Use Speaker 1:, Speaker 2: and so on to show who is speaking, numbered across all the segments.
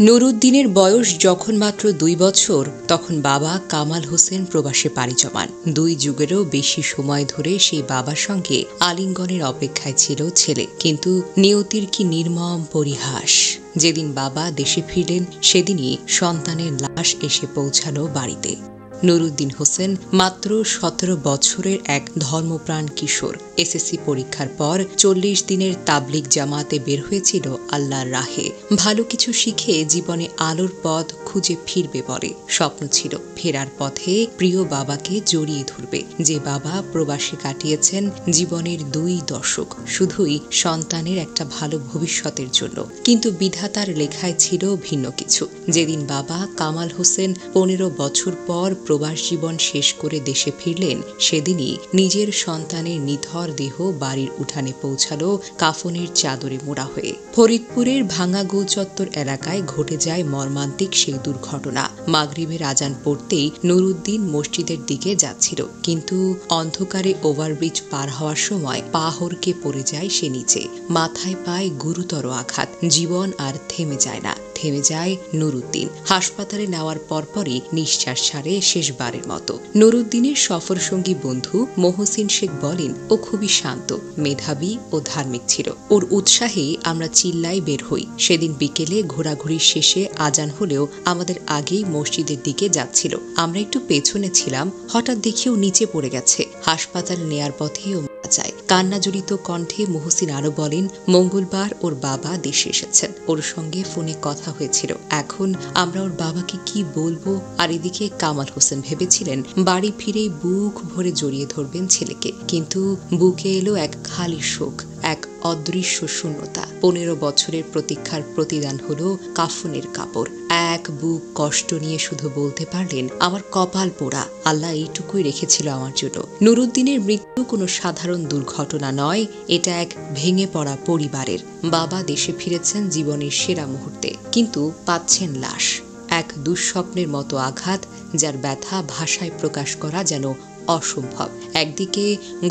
Speaker 1: নুরুদ্দিনের বয়স যখন মাত্র ২ বছর তখন বাবা কামাল হোসেন প্রবাসে পাড়ি জমান। ২ যুগেরও বেশি সময় ধরে সেই বাবার সঙ্গে আলিঙ্গনের অপেক্ষায় ছিল ছেলে। কিন্তু নিয়তির কি নির্মম পরিহাস! যেদিন বাবা দেশে ফিরলেন সেদিনই সন্তানের লাশ এসে পৌঁছালো বাড়িতে। নুরুদ্দিন হোসেন মাত্র ১৭ বছরের এক ধর্মপ্রাণ কিশোর। এসএসসি পরীক্ষার পর ৪০ দিনের তাবলিগ জামাতে বের হয়েছিল আল্লাহর রাহে। ভালো কিছু শিখে জীবনে আলোর পথ খুঁজে ফিরবে বলে স্বপ্ন ছিল। ফেরার পথে প্রিয় বাবাকে জড়িয়ে ধরবে, যে বাবা প্রবাসে কাটিয়েছেন জীবনের ২ দশক শুধুই সন্তানের একটা ভালো ভবিষ্যতের জন্য। কিন্তু বিধাতার লেখায় ছিল ভিন্ন কিছু। যেদিন বাবা কামাল হোসেন ১৫ বছর পর প্রবাস জীবন শেষ করে দেশে ফিরলেন সেদিনই নিজের সন্তানের নিথর দেহ বাড়ির উঠানে পৌঁছালো কাফনের চাদরে মোড়া হয়ে। ফরিদপুরের ভাঙা গোলচত্বর এলাকায় ঘটে যায় মর্মান্তিক সেই দুর্ঘটনা। মাগরিবের আজান পড়তেই নুরুদ্দিন মসজিদের দিকে যাচ্ছিল, কিন্তু অন্ধকারে ওভারব্রিজ পার হওয়ার সময় পা হড়কে পড়ে যায় সে নিচে। মাথায় পায় গুরুতর আঘাত। জীবন আর থেমে যায় না, থেমে যায় নুরুদ্দিন। হাসপাতালে নেওয়ার পরপরই নিঃশ্বাস ছাড়ে শেষবারের মতো। নুরুদ্দিনের সফরসঙ্গী বন্ধু মহসিন শেখ বলেন, ও খুবই শান্ত, মেধাবী ও ধার্মিক ছিল। ওর উৎসাহে আমরা চিল্লাই বের হই। সেদিন বিকেলে ঘোরাঘুরি শেষে আজান হলেও আমাদের আগেই মসজিদের দিকে যাচ্ছিল। আমরা একটু পেছনে ছিলাম, হঠাৎ দেখি ও নিচে পড়ে গেছে। হাসপাতাল নেয়ার পথেই ও যায়। কান্নাজড়িত কণ্ঠে মহসিন আরো বলেন, মঙ্গলবার ওর বাবা দেশে এসেছেন, ওর সঙ্গে ফোনে কথা হয়েছিল। এখন আমরা ওর বাবাকে কি বলবো? আর এদিকে কামাল হোসেন ভেবেছিলেন বাড়ি ফিরেই বুক ভরে জড়িয়ে ধরবেন ছেলেকে, কিন্তু বুকে এলো এক খালি শোক, এক অদৃশ্য শূন্যতা। ১৫ বছরের প্রতীক্ষার প্রতিদান হলো কাফনের কাপড়। এক বুক কষ্ট নিয়ে শুধু বলতে পারলেন, আমার কপাল পোড়া, আল্লাহ এইটুকুই রেখেছিল আমার জন্য। নুরুদ্দিনের মৃত্যু কোনো সাধারণ দুর্ঘটনা নয়, এটা এক ভেঙে পড়া পরিবারের। বাবা দেশে ফিরেছেন জীবনের সেরা মুহূর্তে, কিন্তু পাচ্ছেন লাশ। এক দুঃস্বপ্নের মতো আঘাত, যার ব্যথা ভাষায় প্রকাশ করা যেন অসম্ভব। একদিকে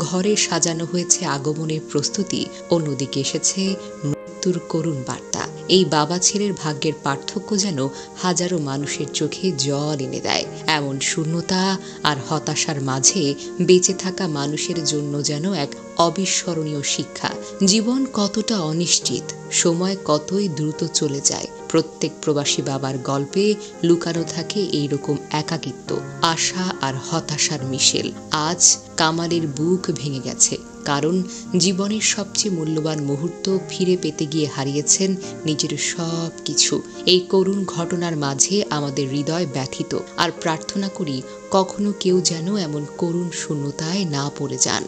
Speaker 1: ঘরে সাজানো হয়েছে আগমনের প্রস্তুতি, অন্যদিকে এসেছে মৃত্যুর করুণ বার্তা। এই বাবা ছেলের ভাগ্যের পার্থক্য যেন হাজারো মানুষের চোখে জল এনে দেয়। এমন শূন্যতা আর হতাশার মাঝে বেঁচে থাকা মানুষের জন্য যেন এক অবিস্মরণীয় শিক্ষা। জীবন কতটা অনিশ্চিত, সময় কতই দ্রুত চলে যায়। প্রত্যেক প্রবাসী বাবার গল্পে লুকানো থাকে এইরকম একাকিত্ব, আশা আর হতাশার মিশেল। আজ কামালের বুক ভেঙে গেছে, কারণ জীবনের সবচেয়ে মূল্যবান মুহূর্ত ফিরে পেতে গিয়ে হারিয়েছেন নিজের সব কিছু। এই করুণ ঘটনার মাঝে আমাদের হৃদয় ব্যথিত, আর প্রার্থনা করি কখনো কেউ যেন এমন করুণ শূন্যতায় না পড়ে যান।